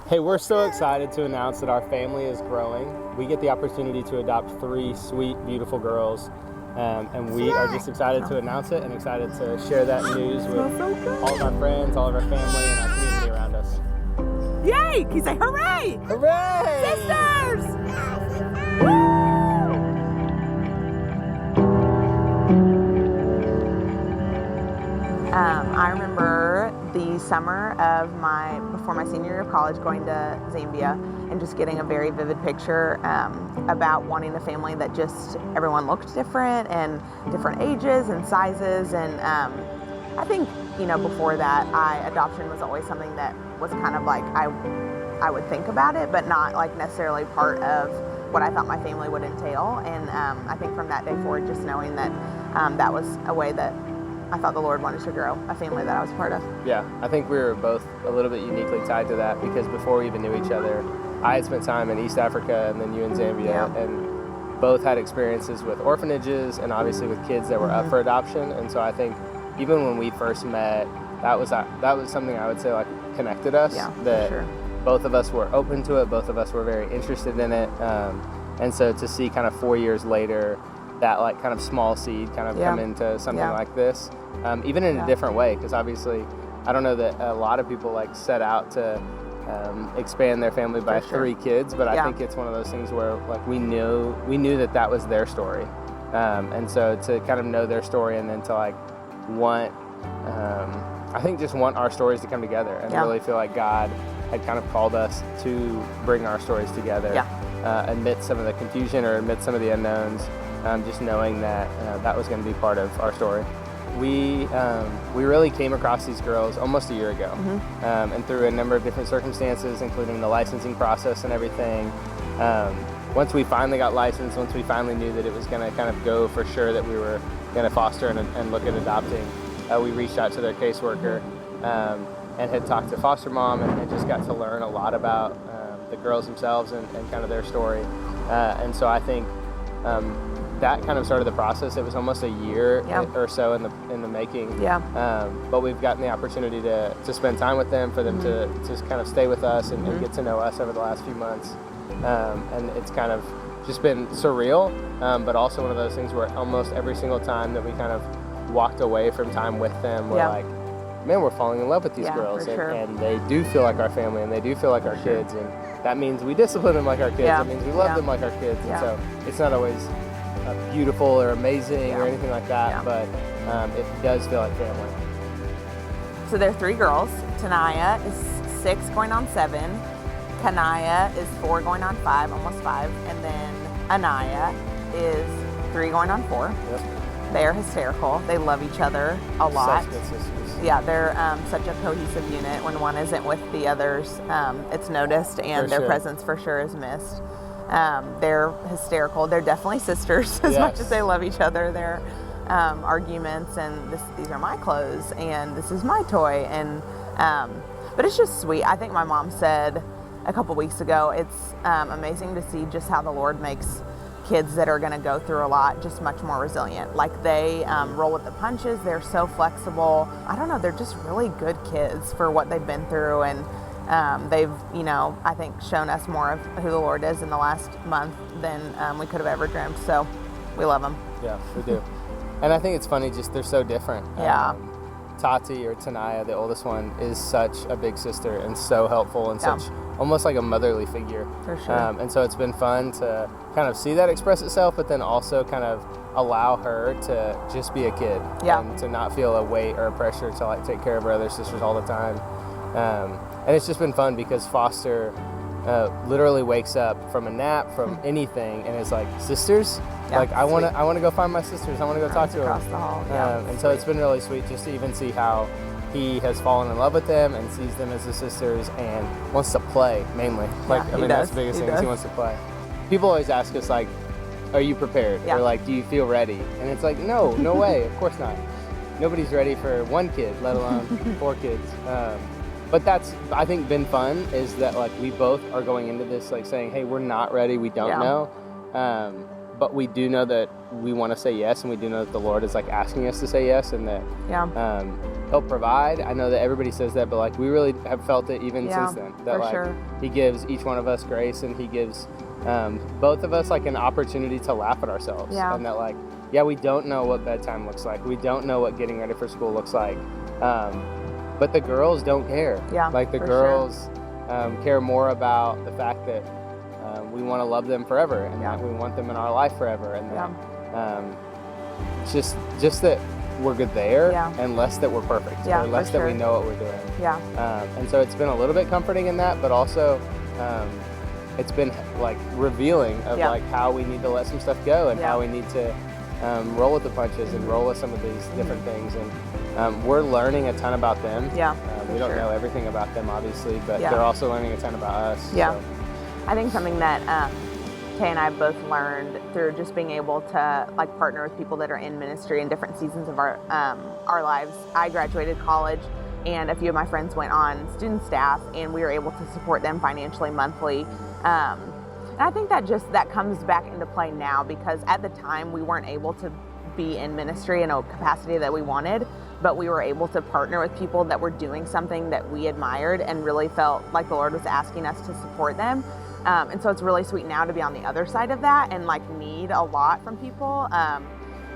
Hey, we're so excited to announce that our family is growing. We get the opportunity to adopt 3 sweet, beautiful girls, and we are just excited to announce it and excited to share that news with all of our friends, all of our family, and our community around us. Yay! Can you say hooray? Hooray! Sisters! I remember the summer of before my senior year of college, going to Zambia and just getting a very vivid picture about wanting a family that just everyone looked different and different ages and sizes. And I think, before that, adoption was always something that was kind of like I would think about it, but not like necessarily part of what I thought my family would entail. And I think from that day forward, just knowing that that was a way that I thought the Lord wanted to grow a family that I was a part of. Yeah, I think we were both a little bit uniquely tied to that because before we even knew each other, I had spent time in East Africa and then you in Zambia, and both had experiences with orphanages and obviously with kids that were up for adoption. And so I think even when we first met, that was something I would say like connected us. Yeah, that for sure. Both of us were open to it. Both of us were very interested in it. And so to see kind of 4 years later that like kind of small seed kind of come into something like this, even in a different way, because obviously I don't know that a lot of people like set out to expand their family by 3 kids, but I think it's one of those things where like we knew that was their story, and so to kind of know their story and then to like want our stories to come together and really feel like God had kind of called us to bring our stories together, amidst some of the confusion or amidst some of the unknowns. Just knowing that that was going to be part of our story. We really came across these girls almost a year ago, and through a number of different circumstances, including the licensing process and everything. Once we finally got licensed, once we finally knew that it was going to kind of go for sure that we were going to foster and look at adopting, we reached out to their caseworker and had talked to foster mom and just got to learn a lot about the girls themselves and kind of their story. And so I think that kind of started the process. It was almost a year or so in the making. But we've gotten the opportunity to spend time with them, for them to just kind of stay with us and get to know us over the last few months. And it's kind of just been surreal, but also one of those things where almost every single time that we kind of walked away from time with them, we're like, man, we're falling in love with these girls. And they do feel like our family, and they do feel like our kids. And that means we discipline them like our kids. That means we love them like our kids. And so it's not always beautiful or amazing or anything like that, but it does feel like family. So there are 3 girls. Tanaya is 6 going on 7. Kanaya is 4 going on 5, almost 5. And then Anaya is 3 going on 4. They are hysterical. They love each other a lot. Such good sisters. Yeah, they're such a cohesive unit. When one isn't with the others, it's noticed, and their presence for sure is missed. They're hysterical. They're definitely sisters as much as they love each other. Their arguments and these are my clothes and this is my toy, and but it's just sweet. I think my mom said a couple weeks ago, it's amazing to see just how the Lord makes kids that are going to go through a lot just much more resilient. Like they roll with the punches. They're so flexible. I don't know. They're just really good kids for what they've been through, and they've, I think shown us more of who the Lord is in the last month than we could have ever dreamed. So we love them. Yeah, we do. And I think it's funny, just they're so different. Tati, or Tanaya, the oldest one, is such a big sister and so helpful and such almost like a motherly figure. For sure. And so it's been fun to kind of see that express itself, but then also kind of allow her to just be a kid and to not feel a weight or a pressure to like take care of her other sisters all the time. And it's just been fun because Foster literally wakes up from a nap, from anything, and is like, sisters? Like, I want to go find my sisters. I want to go talk to them. Across the hall. And so it's been really sweet just to even see how he has fallen in love with them and sees them as his sisters and wants to play, mainly. That's the biggest thing is he wants to play. People always ask us, like, are you prepared? Or like, do you feel ready? And it's like, no way, of course not. Nobody's ready for 1 kid, let alone 4 kids. But that's, I think, been fun, is that like we both are going into this like saying, hey, we're not ready, we don't know. but we do know that we want to say yes, and we do know that the Lord is like asking us to say yes, and that He'll provide. I know that everybody says that, but like we really have felt it even since then. That like He gives each one of us grace, and He gives both of us like an opportunity to laugh at ourselves, and that like we don't know what bedtime looks like. We don't know what getting ready for school looks like, but the girls don't care. Like the girls care more about the fact that we want to love them forever, and that we want them in our life forever, and that just that we're good there, and less that we're perfect, or less that we know what we're doing. And so it's been a little bit comforting in that, but also it's been like revealing of like how we need to let some stuff go, and how we need to roll with the punches and roll with some of these different things. And we're learning a ton about them. We don't know everything about them, obviously, but they're also learning a ton about us. So. I think something that Tay and I both learned through just being able to like partner with people that are in ministry in different seasons of our lives. I graduated college, and a few of my friends went on student staff, and we were able to support them financially monthly. And I think that comes back into play now, because at the time we weren't able to be in ministry in a capacity that we wanted, but we were able to partner with people that were doing something that we admired and really felt like the Lord was asking us to support them. And so it's really sweet now to be on the other side of that and like need a lot from people,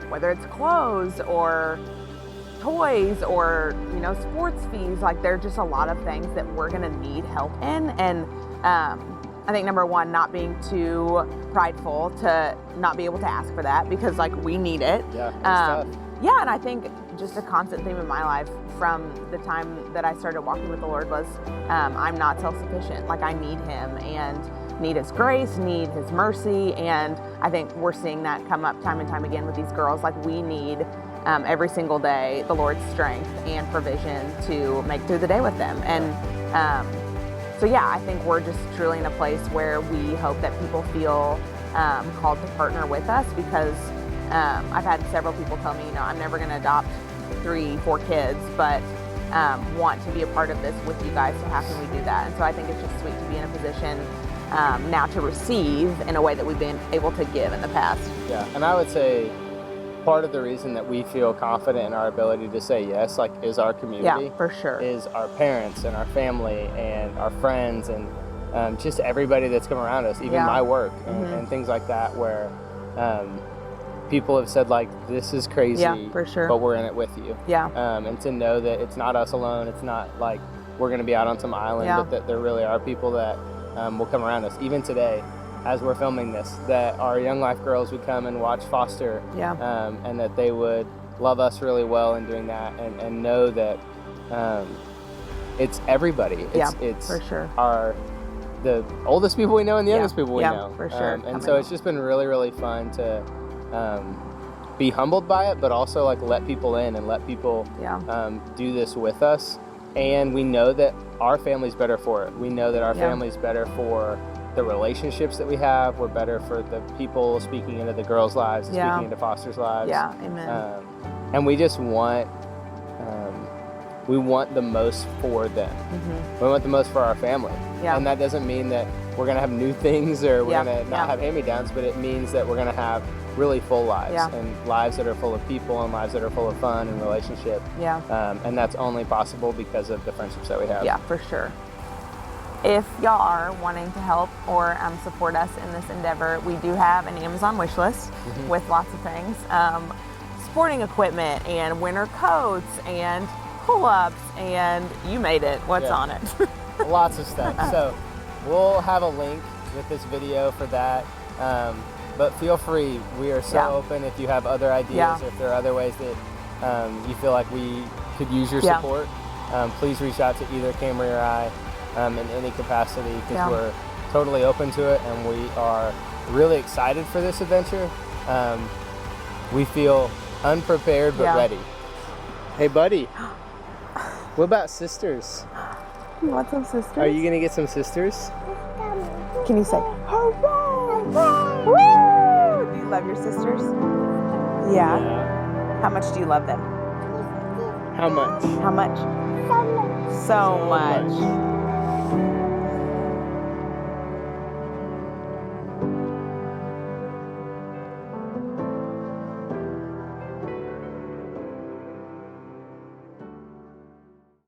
whether it's clothes or toys or, sports fees. Like there are just a lot of things that we're going to need help in. And I think number one, not being too prideful to not be able to ask for that, because like we need it. And I think just a constant theme in my life from the time that I started walking with the Lord was I'm not self-sufficient. Like I need Him and need His grace, need His mercy. And I think we're seeing that come up time and time again with these girls. Like we need every single day the Lord's strength and provision to make through the day with them. And so I think we're just truly in a place where we hope that people feel called to partner with us, because I've had several people tell me, I'm never going to adopt 3-4 kids, but want to be a part of this with you guys, so how can we do that? And so I think it's just sweet to be in a position now to receive in a way that we've been able to give in the past. And I would say part of the reason that we feel confident in our ability to say yes, like, is our community. For sure. Is our parents and our family and our friends and just everybody that's come around us, even my work and things like that, where people have said, like, this is crazy, for sure, but we're in it with you. And to know that it's not us alone, it's not like we're going to be out on some island, but that there really are people that will come around us. Even today, as we're filming this, that our Young Life girls would come and watch Foster, and that they would love us really well in doing that, and know that it's everybody. It's for sure. The oldest people we know and the youngest people we know. For sure. And so it's just been really, really fun to be humbled by it, but also like let people in and let people do this with us. And we know that our family's better for it. We know that our family's better for the relationships that we have. We're better for the people speaking into the girls' lives and speaking into Foster's lives. Amen. And we just want we want the most for them. We want the most for our family. And that doesn't mean that we're going to have new things or we're going to not have hand-me-downs, but it means that we're going to have really full lives and lives that are full of people and lives that are full of fun and relationship. And that's only possible because of the friendships that we have. For sure. If y'all are wanting to help or support us in this endeavor, we do have an Amazon wish list with lots of things. Sporting equipment and winter coats and pull-ups, and you made it. What's on it? Lots of stuff. So we'll have a link with this video for that. But feel free. We are so open. If you have other ideas or if there are other ways that you feel like we could use your support, please reach out to either Camry or I in any capacity, because we're totally open to it, and we are really excited for this adventure. We feel unprepared but ready. Hey, buddy. What about sisters? You want some sisters? Are you going to get some sisters? Can you say, hooray! Woo! Do you love your sisters? Yeah. How much do you love them? How much? How much? So much.